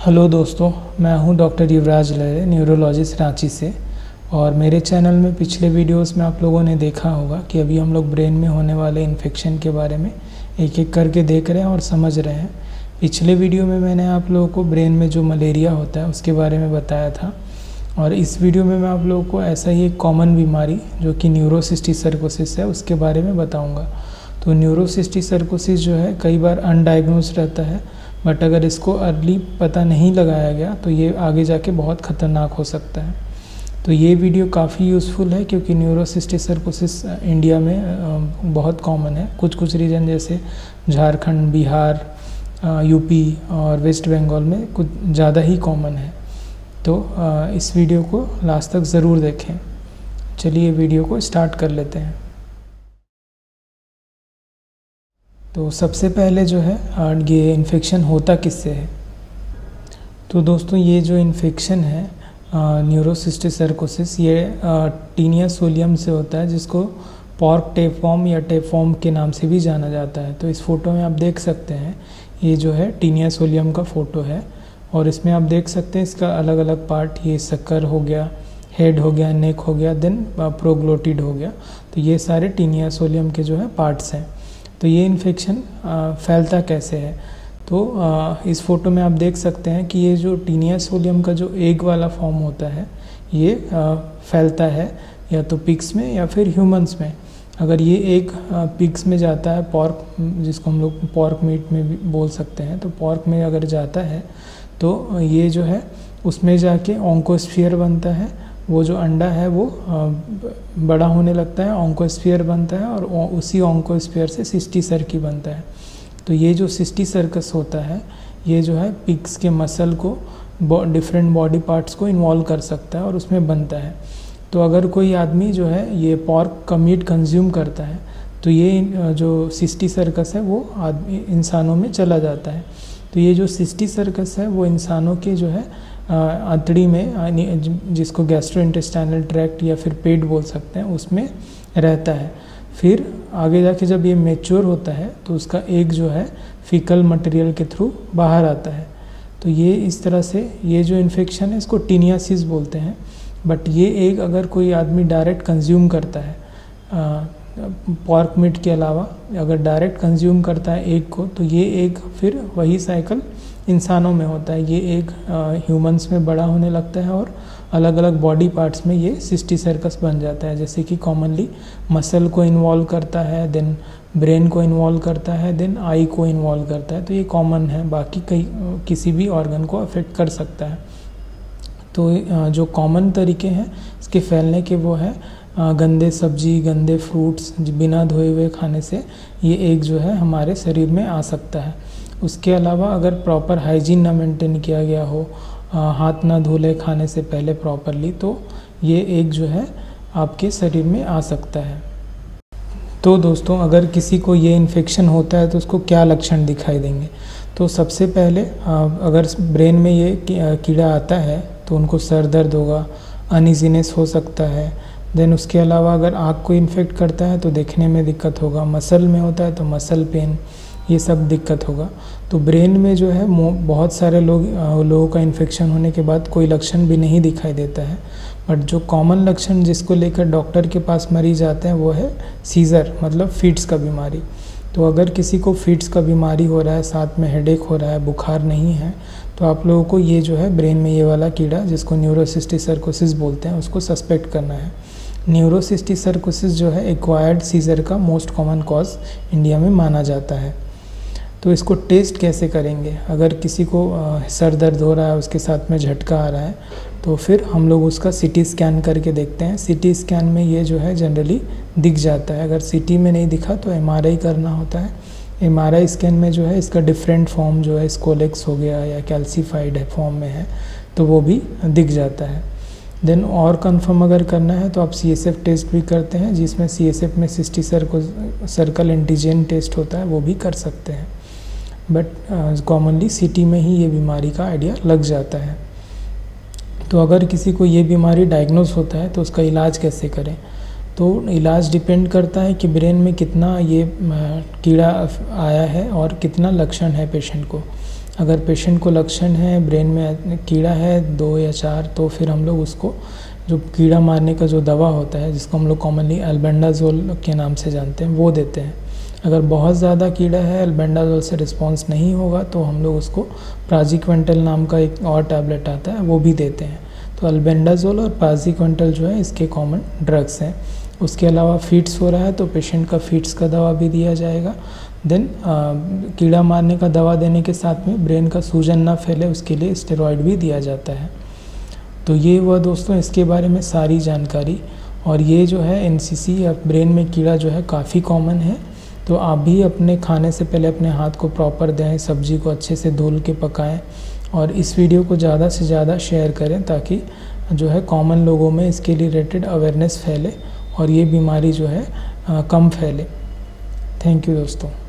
Hello दोस्तों, मैं हूं डॉक्टर युवराज लहरे, न्यूरोलॉजिस्ट रांची से। और मेरे चैनल में पिछले वीडियोस में आप लोगों ने देखा होगा कि अभी हम लोग ब्रेन में होने वाले इन्फेक्शन के बारे में एक एक करके देख रहे हैं और समझ रहे हैं। पिछले वीडियो में मैंने आप लोगों को ब्रेन में जो मलेरिया होता है उसके बारे में बताया था, और इस वीडियो में मैं आप लोगों को ऐसा ही एक कॉमन बीमारी जो कि न्यूरोसिस्टिक सर्कोसिस है उसके बारे में बताऊँगा। तो न्यूरोसिस्टिक सर्कोसिस जो है कई बार अनडायग्नोज रहता है, बट अगर इसको अर्ली पता नहीं लगाया गया तो ये आगे जाके बहुत ख़तरनाक हो सकता है। तो ये वीडियो काफ़ी यूज़फुल है क्योंकि न्यूरोसिस्टिक सर्कोसिस इंडिया में बहुत कॉमन है। कुछ कुछ रीजन जैसे झारखंड, बिहार, यूपी और वेस्ट बंगाल में कुछ ज़्यादा ही कॉमन है। तो इस वीडियो को लास्ट तक ज़रूर देखें। चलिए वीडियो को स्टार्ट कर लेते हैं। तो सबसे पहले जो है ये इन्फेक्शन होता किससे है। तो दोस्तों ये जो इन्फेक्शन है न्यूरोसिस्टिक सर्कोसिस ये टीनिया सोलियम से होता है, जिसको पॉर्क टेपवर्म या टेपवर्म के नाम से भी जाना जाता है। तो इस फोटो में आप देख सकते हैं ये जो है टीनिया सोलियम का फ़ोटो है, और इसमें आप देख सकते हैं इसका अलग अलग पार्ट, ये शक्कर हो गया, हेड हो गया, नेक हो गया, देन प्रोग्लोटिड हो गया। तो ये सारे टीनिया सोलियम के जो है पार्ट्स हैं। तो ये इन्फेक्शन फैलता कैसे है। तो इस फोटो में आप देख सकते हैं कि ये जो टीनिया सोलियम का जो एग वाला फॉर्म होता है ये फैलता है या तो पिग्स में या फिर ह्यूमंस में। अगर ये एग पिग्स में जाता है, पॉर्क जिसको हम लोग पॉर्क मीट में भी बोल सकते हैं, तो पॉर्क में अगर जाता है तो ये जो है उसमें जाके ऑन्कोस्फीयर बनता है। वो जो अंडा है वो बड़ा होने लगता है, ऑन्कोस्फीयर बनता है, और उसी ऑन्कोस्फीयर से सिस्टी सर्की बनता है। तो ये जो सिस्टी सर्कस होता है ये जो है पिग्स के मसल को, डिफरेंट बॉडी पार्ट्स को इन्वॉल्व कर सकता है और उसमें बनता है। तो अगर कोई आदमी जो है ये पॉर्क का मीट कंज्यूम करता है तो ये जो सिस्टी सर्कस है वो इंसानों में चला जाता है। तो ये जो सिस्टी सर्कस है वो इंसानों के जो है आंतड़ी में, जिसको गैस्ट्रोइंटेस्टाइनल ट्रैक्ट या फिर पेट बोल सकते हैं, उसमें रहता है। फिर आगे जाके जब ये मैच्योर होता है तो उसका एग जो है फीकल मटेरियल के थ्रू बाहर आता है। तो ये इस तरह से ये जो इन्फेक्शन है इसको टीनियासिस बोलते हैं। बट ये एग अगर कोई आदमी डायरेक्ट कंज्यूम करता है पॉर्क मीट के अलावा, अगर डायरेक्ट कंज्यूम करता है एग को, तो ये एग फिर वही साइकिल इंसानों में होता है। ये एग ह्यूमंस में बड़ा होने लगता है और अलग अलग बॉडी पार्ट्स में ये सिस्टी सर्कस बन जाता है, जैसे कि कॉमनली मसल को इन्वॉल्व करता है, देन ब्रेन को इन्वॉल्व करता है, देन आई को इन्वॉल्व करता है। तो ये कॉमन है, बाकी किसी भी ऑर्गन को अफेक्ट कर सकता है। तो जो कॉमन तरीके हैं इसके फैलने के वो है गंदे सब्जी, गंदे फ्रूट्स बिना धोए हुए खाने से ये एग जो है हमारे शरीर में आ सकता है। उसके अलावा अगर प्रॉपर हाइजीन ना मेंटेन किया गया हो, हाथ ना धो ले खाने से पहले प्रॉपरली, तो ये एग जो है आपके शरीर में आ सकता है। तो दोस्तों अगर किसी को ये इन्फेक्शन होता है तो उसको क्या लक्षण दिखाई देंगे। तो सबसे पहले अगर ब्रेन में ये कीड़ा आता है तो उनको सर दर्द होगा, अनइजीनेस हो सकता है। देन उसके अलावा अगर आँख को इन्फेक्ट करता है तो देखने में दिक्कत होगा, मसल में होता है तो मसल पेन, ये सब दिक्कत होगा। तो ब्रेन में जो है बहुत सारे लोगों का इन्फेक्शन होने के बाद कोई लक्षण भी नहीं दिखाई देता है। बट जो कॉमन लक्षण जिसको लेकर डॉक्टर के पास मरीज आते हैं वो है सीज़र, मतलब फिट्स का बीमारी। तो अगर किसी को फिट्स का बीमारी हो रहा है, साथ में हेडेक हो रहा है, बुखार नहीं है, तो आप लोगों को ये जो है ब्रेन में ये वाला कीड़ा जिसको न्यूरोसिस्टिक सर्कोसिस बोलते हैं उसको सस्पेक्ट करना है। न्यूरोसिस्टिक सर्कोसिस जो है एक्वायर्ड सीज़र का मोस्ट कॉमन कॉज इंडिया में माना जाता है। तो इसको टेस्ट कैसे करेंगे। अगर किसी को सर दर्द हो रहा है, उसके साथ में झटका आ रहा है, तो फिर हम लोग उसका सीटी स्कैन करके देखते हैं। सीटी स्कैन में ये जो है जनरली दिख जाता है। अगर सीटी में नहीं दिखा तो एमआरआई करना होता है। एमआरआई स्कैन में जो है इसका डिफरेंट फॉर्म जो है स्कोलेक्स हो गया या कैल्सीफाइड फॉर्म में है तो वो भी दिख जाता है। देन और कंफर्म अगर करना है तो आप सीएसएफ टेस्ट भी करते हैं, जिसमें सीएसएफ में सिस्टी सर्कल एंटीजन टेस्ट होता है, वो भी कर सकते हैं। बट कॉमनली सीटी में ही ये बीमारी का आइडिया लग जाता है। तो अगर किसी को ये बीमारी डायग्नोज होता है तो उसका इलाज कैसे करें। तो इलाज डिपेंड करता है कि ब्रेन में कितना ये कीड़ा आया है और कितना लक्षण है पेशेंट को। अगर पेशेंट को लक्षण है ब्रेन में कीड़ा है 2 या 4, तो फिर हम लोग उसको जो कीड़ा मारने का जो दवा होता है, जिसको हम लोग कॉमनली अल्बेंडाजोल के नाम से जानते हैं, वो देते हैं। अगर बहुत ज़्यादा कीड़ा है, अल्बेंडाजोल से रिस्पॉन्स नहीं होगा, तो हम लोग उसको प्राज़िक्विंटल नाम का एक और टैबलेट आता है, वो भी देते हैं। तो अल्बेंडाजोल और प्राज़िक्विंटल जो है इसके कॉमन ड्रग्स हैं। उसके अलावा फिट्स हो रहा है तो पेशेंट का फिट्स का दवा भी दिया जाएगा। देन कीड़ा मारने का दवा देने के साथ में ब्रेन का सूजन ना फैले उसके लिए स्टेरॉइड भी दिया जाता है। तो ये हुआ दोस्तों इसके बारे में सारी जानकारी। और ये जो है एनसीसी या ब्रेन में कीड़ा जो है काफ़ी कॉमन है। तो आप भी अपने खाने से पहले अपने हाथ को प्रॉपर दें, सब्जी को अच्छे से धुल के पकाएं और इस वीडियो को ज़्यादा से ज़्यादा शेयर करें ताकि जो है कॉमन लोगों में इसके रिलेटेड अवेयरनेस फैले और ये बीमारी जो है कम फैले। थैंक यू दोस्तों।